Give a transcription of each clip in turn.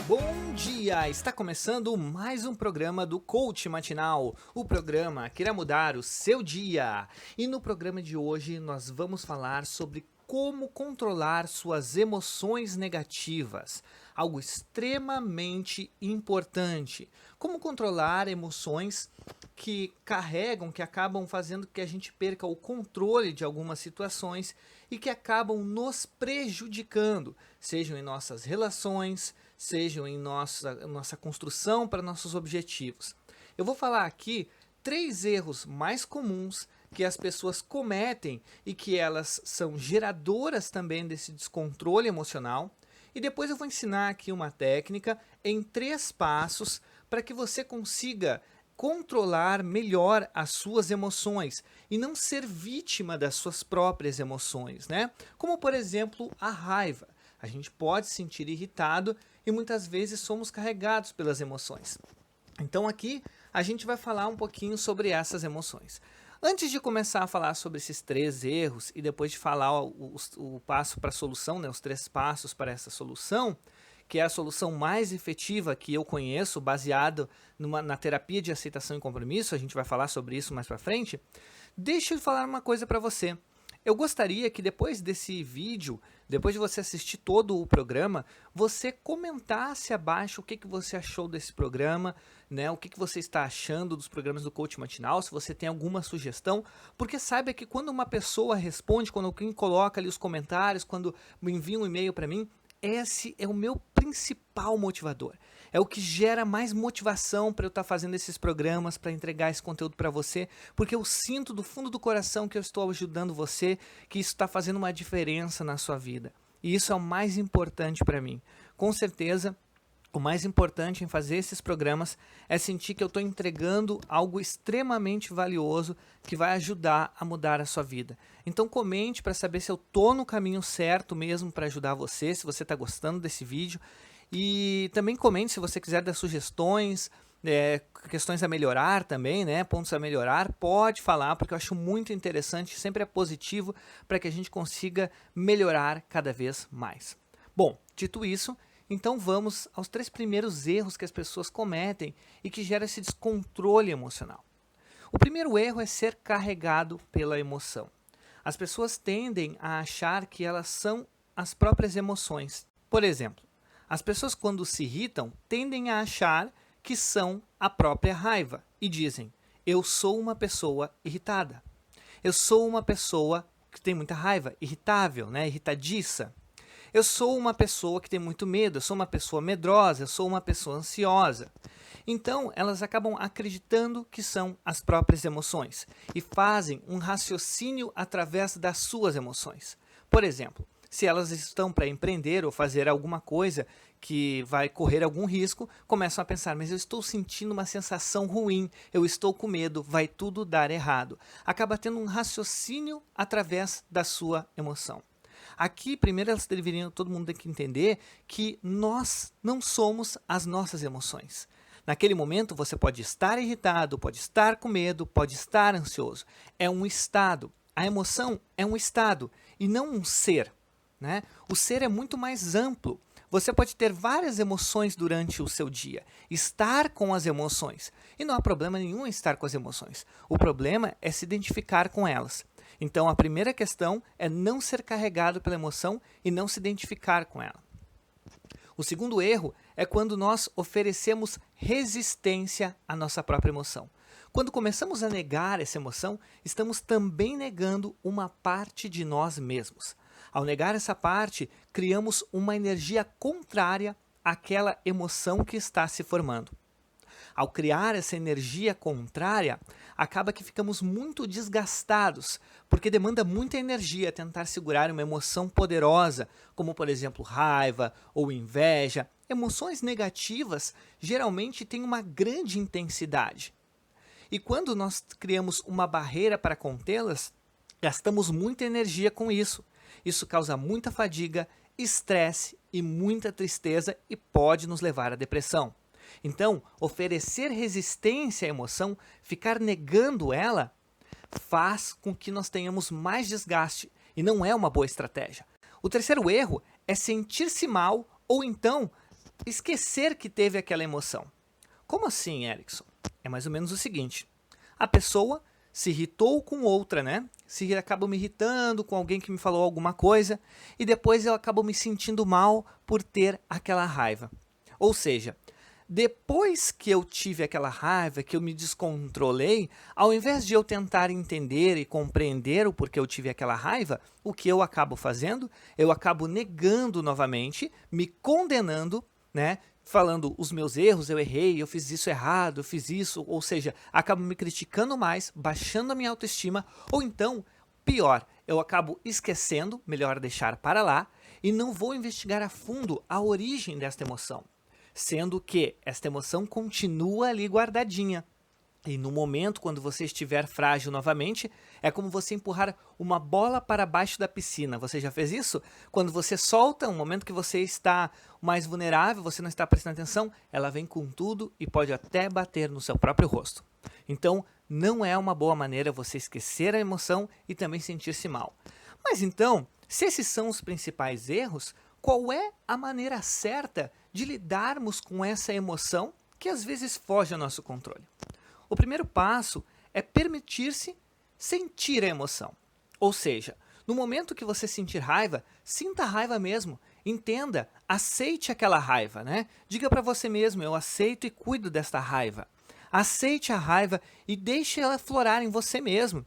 Bom dia! Está começando mais um programa do Coach Matinal, o programa que irá mudar o seu dia. E no programa de hoje nós vamos falar sobre como controlar suas emoções negativas, algo extremamente importante. Como controlar emoções que carregam, que acabam fazendo que a gente perca o controle de algumas situações e que acabam nos prejudicando, sejam em nossas relações, sejam em nossa construção para nossos objetivos. Eu vou falar aqui 3 erros mais comuns que as pessoas cometem e que elas são geradoras também desse descontrole emocional. E depois eu vou ensinar aqui uma técnica em 3 passos para que você consiga controlar melhor as suas emoções e não ser vítima das suas próprias emoções, né? Como, por exemplo, a raiva. A gente pode se sentir irritado e muitas vezes somos carregados pelas emoções. Então aqui a gente vai falar um pouquinho sobre essas emoções. Antes de começar a falar sobre esses 3 erros e depois de falar o passo para a solução, né, os 3 passos para essa solução, que é a solução mais efetiva que eu conheço, baseado na terapia de aceitação e compromisso, a gente vai falar sobre isso mais para frente, deixa eu falar uma coisa para você. Eu gostaria que depois desse vídeo, depois de você assistir todo o programa, você comentasse abaixo o que você achou desse programa, né? O que você está achando dos programas do Coach Matinal, se você tem alguma sugestão, porque saiba que quando uma pessoa responde, quando alguém coloca ali os comentários, quando me envia um e-mail para mim, esse é o meu principal motivador. É o que gera mais motivação para eu estar fazendo esses programas, para entregar esse conteúdo para você, porque eu sinto do fundo do coração que eu estou ajudando você, que isso está fazendo uma diferença na sua vida. E isso é o mais importante para mim. Com certeza, o mais importante em fazer esses programas é sentir que eu estou entregando algo extremamente valioso que vai ajudar a mudar a sua vida. Então comente para saber se eu estou no caminho certo mesmo para ajudar você, se você está gostando desse vídeo. E também comente se você quiser dar sugestões, questões a melhorar também, né? Pontos a melhorar, pode falar, porque eu acho muito interessante, sempre é positivo para que a gente consiga melhorar cada vez mais. Bom, dito isso, então vamos aos 3 primeiros erros que as pessoas cometem e que geram esse descontrole emocional. O primeiro erro é ser carregado pela emoção. As pessoas tendem a achar que elas são as próprias emoções. Por exemplo, as pessoas quando se irritam tendem a achar que são a própria raiva e dizem: eu sou uma pessoa irritada. Eu sou uma pessoa que tem muita raiva, irritável, né? Irritadiça. Eu sou uma pessoa que tem muito medo, eu sou uma pessoa medrosa, eu sou uma pessoa ansiosa. Então, elas acabam acreditando que são as próprias emoções e fazem um raciocínio através das suas emoções. Por exemplo, se elas estão para empreender ou fazer alguma coisa que vai correr algum risco, começam a pensar, mas eu estou sentindo uma sensação ruim, eu estou com medo, vai tudo dar errado. Acaba tendo um raciocínio através da sua emoção. Aqui, primeiro, elas deveriam, todo mundo tem que entender que nós não somos as nossas emoções. Naquele momento, você pode estar irritado, pode estar com medo, pode estar ansioso. É um estado. A emoção é um estado e não um ser, né? O ser é muito mais amplo. Você pode ter várias emoções durante o seu dia, estar com as emoções. E não há problema nenhum em estar com as emoções. O problema é se identificar com elas. Então, a primeira questão é não ser carregado pela emoção e não se identificar com ela. O segundo erro é quando nós oferecemos resistência à nossa própria emoção. Quando começamos a negar essa emoção, estamos também negando uma parte de nós mesmos. Ao negar essa parte, criamos uma energia contrária àquela emoção que está se formando. Ao criar essa energia contrária, acaba que ficamos muito desgastados, porque demanda muita energia tentar segurar uma emoção poderosa, como por exemplo raiva ou inveja. Emoções negativas geralmente têm uma grande intensidade. E quando nós criamos uma barreira para contê-las, gastamos muita energia com isso. Isso causa muita fadiga, estresse e muita tristeza e pode nos levar à depressão. Então, oferecer resistência à emoção, ficar negando ela, faz com que nós tenhamos mais desgaste e não é uma boa estratégia. O terceiro erro é sentir-se mal ou então esquecer que teve aquela emoção. Como assim, Erickson? É mais ou menos o seguinte, a pessoa se irritou com outra, né? Acabo me irritando com alguém que me falou alguma coisa e depois eu acabo me sentindo mal por ter aquela raiva. Ou seja, depois que eu tive aquela raiva, que eu me descontrolei, ao invés de eu tentar entender e compreender o porquê eu tive aquela raiva, o que eu acabo fazendo? Eu acabo negando novamente, me condenando, né? Falando os meus erros, eu errei, eu fiz isso errado, eu fiz isso, ou seja, acabo me criticando mais, baixando a minha autoestima, ou então, pior, eu acabo esquecendo, melhor deixar para lá, e não vou investigar a fundo a origem desta emoção, sendo que esta emoção continua ali guardadinha. E no momento, quando você estiver frágil novamente, é como você empurrar uma bola para baixo da piscina. Você já fez isso? Quando você solta, um momento que você está mais vulnerável, você não está prestando atenção, ela vem com tudo e pode até bater no seu próprio rosto. Então, não é uma boa maneira você esquecer a emoção e também sentir-se mal. Mas então, se esses são os principais erros, qual é a maneira certa de lidarmos com essa emoção que às vezes foge ao nosso controle? O primeiro passo é permitir-se sentir a emoção. Ou seja, no momento que você sentir raiva, sinta a raiva mesmo. Entenda, aceite aquela raiva, né? Diga para você mesmo, eu aceito e cuido desta raiva. Aceite a raiva e deixe ela florar em você mesmo.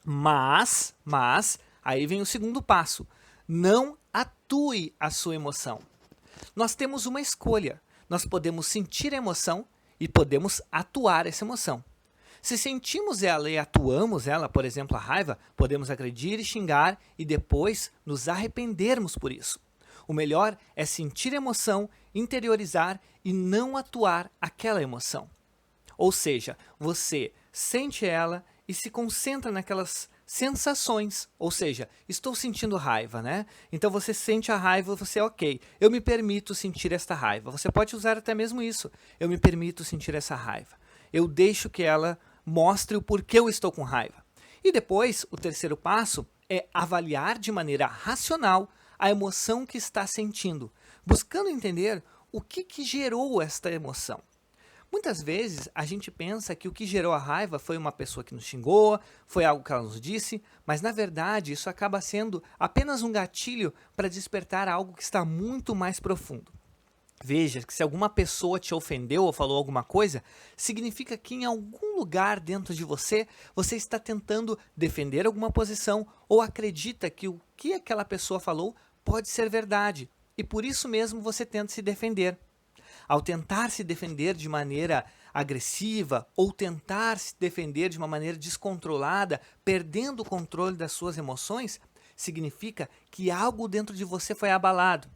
Mas, aí vem o segundo passo. Não atue a sua emoção. Nós temos uma escolha. Nós podemos sentir a emoção e podemos atuar essa emoção. Se sentimos ela e atuamos ela, por exemplo, a raiva, podemos agredir e xingar e depois nos arrependermos por isso. O melhor é sentir a emoção, interiorizar e não atuar aquela emoção. Ou seja, você sente ela e se concentra naquelas sensações, ou seja, estou sentindo raiva, né? Então você sente a raiva, você, ok, eu me permito sentir esta raiva. Você pode usar até mesmo isso, eu me permito sentir essa raiva. Eu deixo que ela mostre o porquê eu estou com raiva. E depois, o terceiro passo é avaliar de maneira racional a emoção que está sentindo, buscando entender o que gerou esta emoção. Muitas vezes a gente pensa que o que gerou a raiva foi uma pessoa que nos xingou, foi algo que ela nos disse, mas na verdade isso acaba sendo apenas um gatilho para despertar algo que está muito mais profundo. Veja que se alguma pessoa te ofendeu ou falou alguma coisa, significa que em algum lugar dentro de você, você está tentando defender alguma posição ou acredita que o que aquela pessoa falou pode ser verdade e por isso mesmo você tenta se defender. Ao tentar se defender de maneira agressiva ou tentar se defender de uma maneira descontrolada, perdendo o controle das suas emoções, significa que algo dentro de você foi abalado.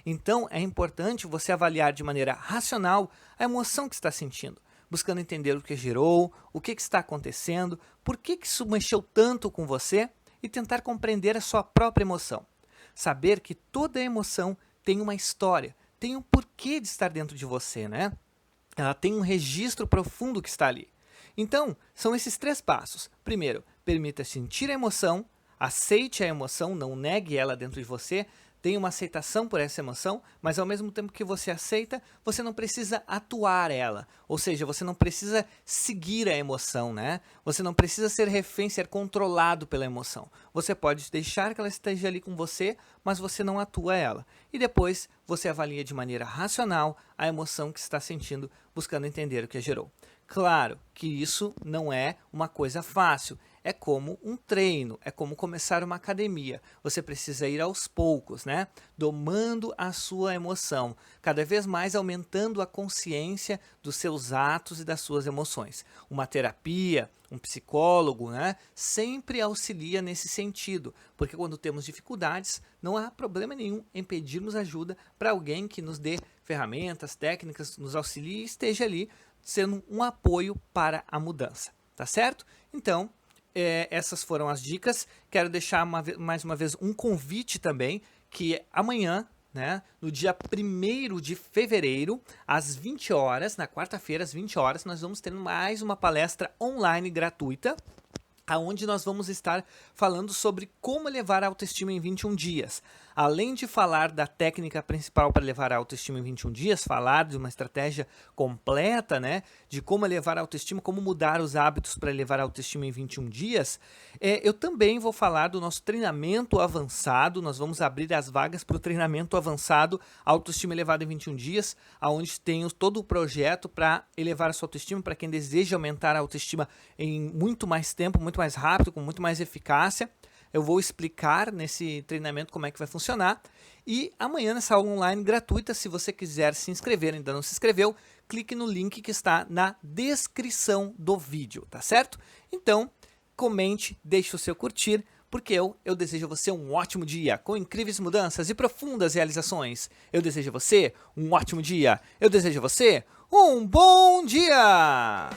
Então, é importante você avaliar de maneira racional a emoção que está sentindo, buscando entender o que gerou, o que está acontecendo, por que isso mexeu tanto com você e tentar compreender a sua própria emoção. Saber que toda emoção tem uma história, tem um porquê de estar dentro de você, né? Ela tem um registro profundo que está ali. Então, são esses três passos. Primeiro, permita sentir a emoção, aceite a emoção, não negue ela dentro de você, tenha uma aceitação por essa emoção, mas ao mesmo tempo que você aceita, você não precisa atuar ela. Ou seja, você não precisa seguir a emoção, né? Você não precisa ser refém, ser controlado pela emoção. Você pode deixar que ela esteja ali com você, mas você não atua ela. E depois você avalia de maneira racional a emoção que está sentindo, buscando entender o que a gerou. Claro que isso não é uma coisa fácil. É como um treino, é como começar uma academia. Você precisa ir aos poucos, né? Domando a sua emoção, cada vez mais aumentando a consciência dos seus atos e das suas emoções. Uma terapia, um psicólogo, né? Sempre auxilia nesse sentido, porque quando temos dificuldades, não há problema nenhum em pedirmos ajuda para alguém que nos dê ferramentas, técnicas, nos auxilie e esteja ali sendo um apoio para a mudança, tá certo? Então, essas foram as dicas. Quero deixar mais uma vez um convite também, que é amanhã, né, no dia 1º de fevereiro, às 20 horas, na quarta-feira, às 20 horas, nós vamos ter mais uma palestra online gratuita, aonde nós vamos estar falando sobre como elevar a autoestima em 21 dias. Além de falar da técnica principal para elevar a autoestima em 21 dias, falar de uma estratégia completa, né, de como elevar a autoestima, como mudar os hábitos para elevar a autoestima em 21 dias, eu também vou falar do nosso treinamento avançado. Nós vamos abrir as vagas para o treinamento avançado Autoestima Elevada em 21 dias, onde tem todo o projeto para elevar a sua autoestima, para quem deseja aumentar a autoestima em muito mais tempo, muito mais rápido, com muito mais eficácia. Eu vou explicar nesse treinamento como é que vai funcionar. E amanhã, nessa aula online gratuita, se você quiser se inscrever, ainda não se inscreveu, clique no link que está na descrição do vídeo, tá certo? Então, comente, deixe o seu curtir, porque eu desejo a você um ótimo dia, com incríveis mudanças e profundas realizações. Eu desejo a você um ótimo dia. Eu desejo a você um bom dia!